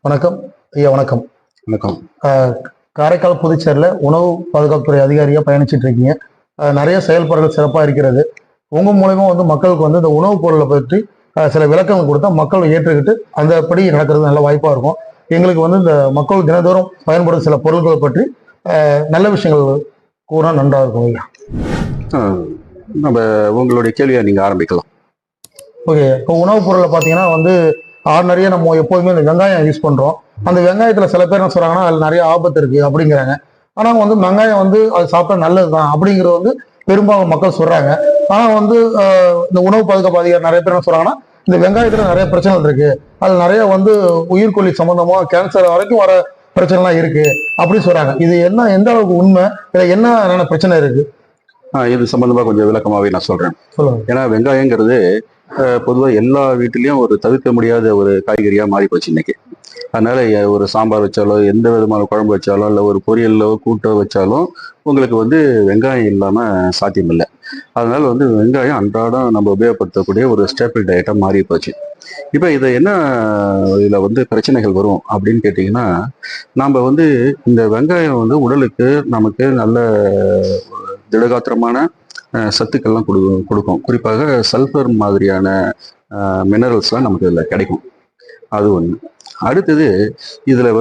வணக்கம் ஐயா. வணக்கம். வணக்கம். காரைக்கால் புதுச்சேரியில் உணவு பாதுகாப்புத்துறை அதிகாரியாக பயணிச்சுட்டு இருக்கீங்க. நிறைய செயல்பாடுகள் சிறப்பாக இருக்கிறது. உங்கள் மூலயமா மக்களுக்கு இந்த உணவுப் பொருளை பற்றி சில விளக்கங்கள் கொடுத்தா மக்கள் ஏற்றுக்கிட்டு அந்த படி நடக்கிறது நல்ல வாய்ப்பாக இருக்கும். எங்களுக்கு இந்த மக்கள் தினந்தோறும் பயன்படும் சில பொருட்களை பற்றி நல்ல விஷயங்கள் கூற நன்றாக இருக்கும் ஐயா. நம்ம உங்களுடைய கேள்வியை நீங்கள் ஆரம்பிக்கலாம். ஓகே. இப்போ உணவுப் பொருளை பார்த்தீங்கன்னா ஆர்டினரியா நம்ம எப்போதுமே இந்த வெங்காயம் யூஸ் பண்றோம். அந்த வெங்காயத்துல சில பேர் என்ன சொல்றாங்கன்னா அதுல நிறைய ஆபத்து இருக்கு அப்படிங்கிறாங்க. ஆனா வெங்காயம் அது சாப்பிட்டா நல்லதுதான் அப்படிங்கிறது பெரும்பாலும் மக்கள் சொல்றாங்க. ஆனா இந்த உணவு பாதுகாப்பு அதிகாரி நிறைய பேர் என்ன சொல்றாங்கன்னா இந்த வெங்காயத்துல நிறைய பிரச்சனைகள் இருக்கு, அது நிறைய உயிர்கொல்லி சம்பந்தமா கேன்சர் வரைக்கும் வர பிரச்சனைலாம் இருக்கு அப்படின்னு சொல்றாங்க. இது என்ன, எந்த அளவுக்கு உண்மை, இதுல என்ன பிரச்சனை இருக்கு? இது சம்பந்தமா கொஞ்சம் விளக்கமாவே நான் சொல்றேன். சொல்லுங்க. ஏன்னா வெங்காயங்கிறது பொதுவாக எல்லா வீட்டிலையும் ஒரு தவிர்க்க முடியாத ஒரு காய்கறியா மாறி போச்சு இன்னைக்கு. அதனால ஒரு சாம்பார் வச்சாலோ, எந்த விதமான குழம்பு வச்சாலும், இல்லை ஒரு பொரியலோ கூட்டோ வச்சாலும் உங்களுக்கு வெங்காயம் இல்லாம சாத்தியம் இல்லை. அதனால வெங்காயம் அன்றாடம் நம்ம உபயோகப்படுத்தக்கூடிய ஒரு ஸ்டேபிள் டயட்டா மாறி போச்சு. இப்போ இதை என்ன இதுல பிரச்சனைகள் வரும் அப்படின்னு கேட்டிங்கன்னா, நம்ம இந்த வெங்காயம் உடலுக்கு நமக்கு நல்ல திடகாத்திரமான சத்துக்கள்லாம் கொடுக்கும். குறிப்பாக சல்ஃபர் மாதிரியான மினரல்ஸ்லாம் நமக்கு இதில் கிடைக்கும். அது ஒன்று. அடுத்தது இதில்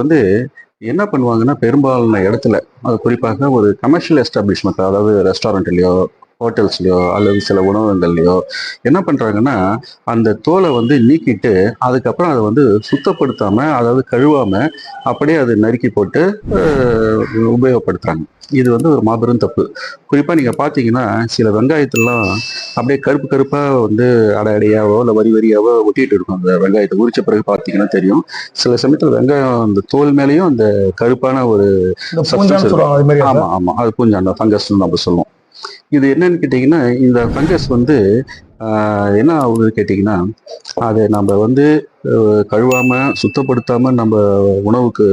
என்ன பண்ணுவாங்கன்னா, பெரும்பாலான இடத்துல அது குறிப்பாக ஒரு கமர்ஷியல் எஸ்டாப்ளிஷ்மெண்ட், அதாவது ரெஸ்டாரண்ட்லையோ ஹோட்டல்ஸ்லையோ அல்லது சில உணவகங்கள்லையோ என்ன பண்ணுறாங்கன்னா, அந்த தோலை நீக்கிட்டு அதுக்கப்புறம் அதை சுத்தப்படுத்தாமல், அதாவது கழுவாமல் அப்படியே அதை நறுக்கி போட்டு உபயோகப்படுத்துகிறாங்க. இது ஒரு மாபெரும் தப்பு. குறிப்பாக நீங்கள் பார்த்தீங்கன்னா, சில வெங்காயத்திலாம் அப்படியே கருப்பு கருப்பாக அடையாவோ இல்லை வரி வரியாவோ ஒட்டிகிட்டு இருக்கும். அந்த வெங்காயத்தை உரிச்ச பிறகு பார்த்தீங்கன்னா தெரியும். சில சமயத்தில் வெங்காயம் அந்த தோல் மேலேயும் அந்த கருப்பான ஒரு ஆமாம் ஆமாம் அது பூஞ்சான் ஃபங்கஸ்ன்னு நம்ம சொல்லுவோம். இது என்னன்னு கேட்டிங்கன்னா, இந்த ஃபங்கஸ் என்ன ஆகுது கேட்டிங்கன்னா, அதை நம்ம கழுவாமல் சுத்தப்படுத்தாமல் நம்ம உணவுக்கு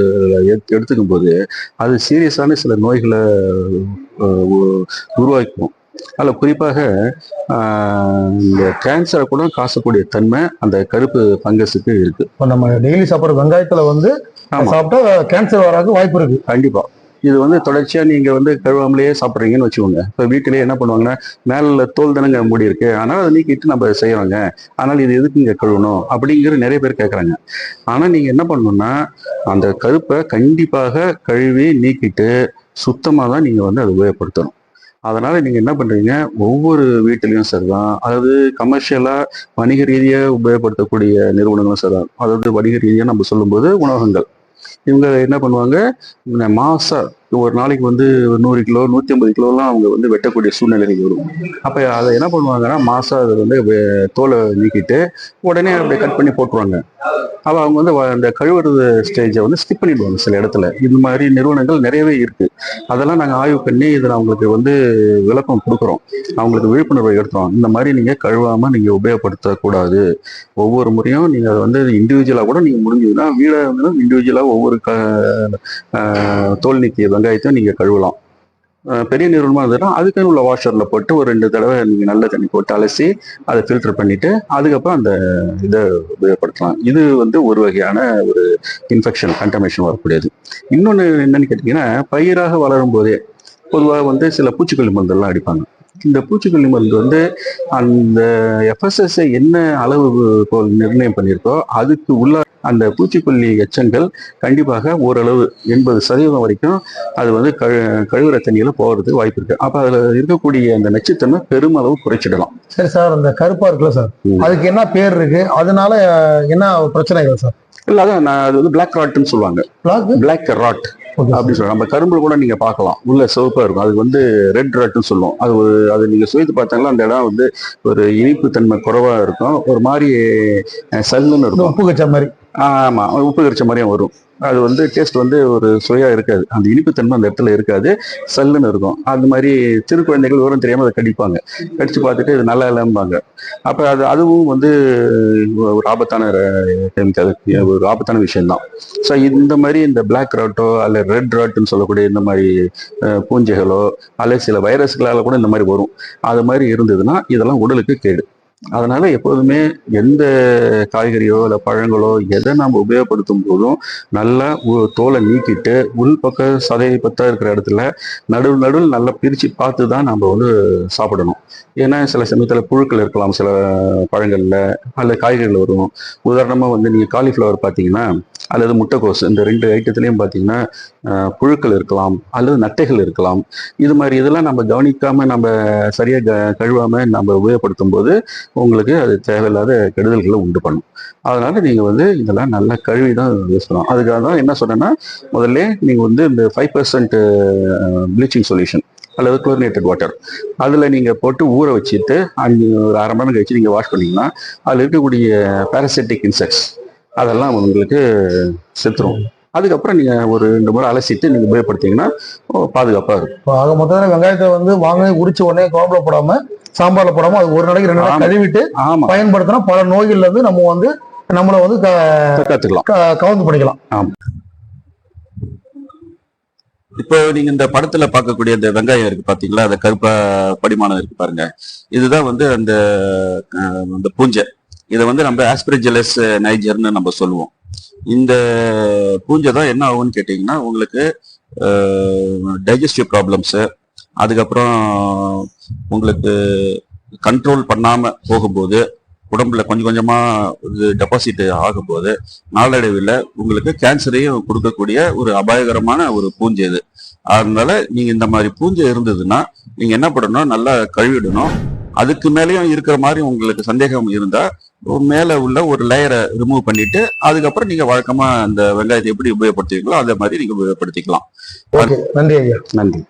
எடுத்துக்கும் போது அது சீரியஸான சில நோய்களை உருவாக்கும். அதில் குறிப்பாக இந்த கேன்சரை கூட காசக்கூடிய தன்மை அந்த கருப்பு ஃபங்கஸுக்கு இருக்கு. இப்போ நம்ம டெய்லி சாப்பிட்ற வெங்காயத்தில் சாப்பிட்டா கேன்சர் வராது வாய்ப்பு இருக்கு. கண்டிப்பாக. இது தொடர்ச்சியாக நீங்கள் கழுவாமலேயே சாப்பிட்றீங்கன்னு வச்சுக்கோங்க. இப்போ வீட்டிலேயே என்ன பண்ணுவாங்கன்னா, மேலே தோல் தானங்க மூடி இருக்கு, ஆனால் அதை நீக்கிட்டு நம்ம செய்யறோங்க, ஆனால் இது எதுக்கு இங்கே கழுவணும் அப்படிங்கிற நிறைய பேர் கேட்குறாங்க. ஆனால் நீங்கள் என்ன பண்ணணும்னா, அந்த கருப்பை கண்டிப்பாக கழுவி நீக்கிட்டு சுத்தமாக தான் நீங்கள் அதை உபயோகப்படுத்தணும். அதனால நீங்க என்ன பண்றீங்க, ஒவ்வொரு வீட்டிலையும் சரிதான், அதாவது கமர்ஷியலா வணிக ரீதியாக உபயோகப்படுத்தக்கூடிய நிறுவனங்களும் சரிதான். அதாவது வணிக ரீதியாக நம்ம சொல்லும்போது உணவகங்கள் இவங்க என்ன பண்ணுவாங்க, மாசம் ஒரு நாளைக்கு 100 கிலோ 150 கிலோலாம் அவங்க வெட்டக்கூடிய சூழ்நிலைகள் வரும். அப்போ அதை என்ன பண்ணுவாங்கன்னா, மாசம் அதை தோலை நீக்கிட்டு உடனே அப்படியே கட் பண்ணி போட்டுருவாங்க. அப்போ அவங்க அந்த கழுவுறது ஸ்டேஜை ஸ்கிப் பண்ணிடுவாங்க சில இடத்துல. இந்த மாதிரி நிறுவனங்கள் நிறையவே இருக்கு. அதெல்லாம் நாங்கள் ஆய்வு பண்ணி இதில் அவங்களுக்கு விளக்கம் கொடுக்குறோம், அவங்களுக்கு விழிப்புணர்வை எடுத்துறோம். இந்த மாதிரி நீங்கள் கழுவாமல் நீங்கள் உபயோகப்படுத்தக்கூடாது. ஒவ்வொரு முறையும் நீங்கள் அதை இண்டிவிஜுவலாக கூட நீங்கள் முடிஞ்சதுன்னா வீடை இண்டிவிஜுவலாக ஒவ்வொரு தோல் நீக்கிய வெங்காயத்தையும் நீங்கள் கழுவலாம். பெரிய நிறுவனமாக இருந்ததுன்னா அதுக்குன்னு உள்ள வாஷரில் போட்டு ஒரு 2 தடவை நீங்கள் நல்ல தண்ணி போட்டு அலசி அதை ஃபில்டர் பண்ணிட்டு அதுக்கப்புறம் அந்த இதை உபயோகப்படுத்தலாம். இது ஒரு வகையான ஒரு இன்ஃபெக்ஷன் கண்டமினேஷன் வரக்கூடியது. இன்னொன்று என்னன்னு கேட்டிங்கன்னா, பயிராக வளரும் போதே பொதுவாக சில பூச்சிக்கொல்லி மருந்தெல்லாம் அடிப்பாங்க. இந்த பூச்சிக்கொல்லி மருந்து அந்த எஃப்எஸ்எஸ்ஐ என்ன அளவு நிர்ணயம் பண்ணியிருக்கோ அதுக்கு உள்ள அந்த பூச்சிக்கொல்லி எச்சங்கள் கண்டிப்பாக ஓரளவு 80% வரைக்கும் அது கழுவுற தண்ணியில போகிறதுக்கு வாய்ப்பு இருக்கு. அப்ப அதுல இருக்கக்கூடிய அந்த நச்சுத்தன்மை பெருமளவு குறைச்சிடலாம். சரி சார், அந்த கருப்பா இருக்குல்ல சார், அதுக்கு என்ன பேர் இருக்கு, அதனால என்ன பிரச்சனைகள் சார்? இல்ல அதான் அது பிளாக் ராட்னு சொல்லுவாங்க. பிளாக் ராட் அப்படின்னு சொல்லுவாங்க. நம்ம கரும்புல கூட நீங்க பார்க்கலாம், உள்ள சிவப்பா இருக்கும். அது ரெட் ராட்னு சொல்லுவோம். அது நீங்க சுவைத்து பார்த்தாங்களா அந்த இடம் ஒரு இனிப்பு தன்மை குறைவா இருக்கும், ஒரு மாதிரி சல்லுன்னு இருக்கும், உப்பு கச்ச மாதிரி. ஆமா, உப்பு கரிச்ச மாதிரியும் வரும். அது டேஸ்ட் ஒரு சுவையா இருக்காது, அந்த இனிப்புத்தன்மை அந்த இடத்துல இருக்காது, சல்லுன்னு இருக்கும். அந்த மாதிரி சிறு குழந்தைகள் விவரம் தெரியாம அதை கடிப்பாங்க, கடிச்சு பார்த்துட்டு இது நல்லா இல்லைம்பாங்க. அப்ப அதுவும் ஒரு ஆபத்தான கெமிக்கல், ஒரு ஆபத்தான விஷயம்தான். ஸோ இந்த மாதிரி இந்த பிளாக் ராட்டோ அல்ல ரெட் ராட்டுன்னு சொல்லக்கூடிய இந்த மாதிரி பூஞ்சைகளோ அல்லது சில வைரஸ்களால கூட இந்த மாதிரி வரும். அது மாதிரி இருந்ததுன்னா இதெல்லாம் உடலுக்கு கேடு. அதனால எப்போதுமே எந்த காய்கறியோ இல்லை பழங்களோ எதை நம்ம உபயோகப்படுத்தும் போதும் நல்லா தோலை நீக்கிட்டு உள்பக்க சதை பத்தா இருக்கிற இடத்துல நடுவில் நல்லா பிரித்து பார்த்து தான் நம்ம வந்து சாப்பிடணும். ஏன்னா சில சமயத்தில் புழுக்கள் இருக்கலாம் சில பழங்களில் அல்ல காய்கறிகள் வரும். உதாரணமாக வந்து நீங்கள் காலிஃப்ளவர் பார்த்தீங்கன்னா அல்லது முட்டைக்கோஸ் இந்த 2 ஐட்டத்துலேயும் பார்த்தீங்கன்னா புழுக்கள் இருக்கலாம் அல்லது நட்டைகள் இருக்கலாம். இது மாதிரி இதெல்லாம் நம்ம கவனிக்காம நம்ம சரியாக கழுவாம நம்ம உபயோகப்படுத்தும் போது உங்களுக்கு அது தேவையில்லாத கெடுதல்களை உண்டு பண்ணும். அதனால நீங்க வந்து இதெல்லாம் நல்லா கழுவி தான் யூஸ் பண்ணணும். அதுக்காக தான் என்ன சொன்னேன்னா, முதல்ல நீங்க வந்து இந்த 5% ப்ளீச்சிங் சொல்யூஷன் அல்லது குளோரினேட்டட் வாட்டர் அதில் நீங்கள் போட்டு ஊற வச்சுட்டு ஒரு 1/2 மணி நேரம் கழிச்சு நீங்கள் வாஷ் பண்ணீங்கன்னா அதில் இருக்கக்கூடிய பாராசைட்டிக் இன்செக்ட்ஸ் அதெல்லாம் உங்களுக்கு செத்துரும். அதுக்கப்புறம் நீங்கள் ஒரு 2 முறை அலசிட்டு நீங்கள் உபயோகப்படுத்திங்கன்னா பாதுகாப்பாக இருக்கும். இப்போ ஆக மொத்தத்தில் வெங்காயத்தை வந்து வாங்க உரிச்சு உடனே குழம்புல போடாம சாம்பார்ல போடாம அது ஒரு நாளைக்கு 2 நாளைக்கு கழுவிட்டு பயன்படுத்தினா பல நோய்கள்ல இருந்து நம்ம வந்து நம்மளை வந்து கத்துக்கலாம், கவுந்து பண்ணிக்கலாம். ஆமா. இப்போ நீங்க இந்த படத்துல பார்க்கக்கூடிய இந்த வெங்காயம் இருக்கு பாத்தீங்களா, அந்த கருப்பா படிமானம் இருக்கு பாருங்க, இதுதான் வந்து அந்த பூஞ்சை. இதை வந்து நம்ம ஆஸ்பிரிஜிலஸ் நைஜர்னு நம்ம சொல்லுவோம். இந்த பூஞ்சை தான் என்ன ஆகும்னு கேட்டீங்கன்னா உங்களுக்கு டைஜஸ்டிவ் ப்ராப்ளம்ஸு, அதுக்கப்புறம் உங்களுக்கு கண்ட்ரோல் பண்ணாம போகும்போது உடம்புல கொஞ்சம் கொஞ்சமா இது டெபாசிட் ஆகும்போது நாளடைவில் உங்களுக்கு கேன்சரையும் கொடுக்கக்கூடிய ஒரு அபாயகரமான ஒரு பூஞ்சை இது. அதனால நீங்க இந்த மாதிரி பூஞ்சை இருந்ததுன்னா நீங்க என்ன பண்ணணும், நல்லா கழுவிடணும். அதுக்கு மேலேயும் இருக்கிற மாதிரி உங்களுக்கு சந்தேகம் இருந்தா மேல உள்ள ஒரு லேயரை ரிமூவ் பண்ணிட்டு அதுக்கப்புறம் நீங்க வழக்கமா அந்த வெங்காயத்தை எப்படி உபயோகப்படுத்துவீங்களோ அதே மாதிரி நீங்க உபயோகப்படுத்திக்கலாம். நன்றி ஐயா. நன்றி.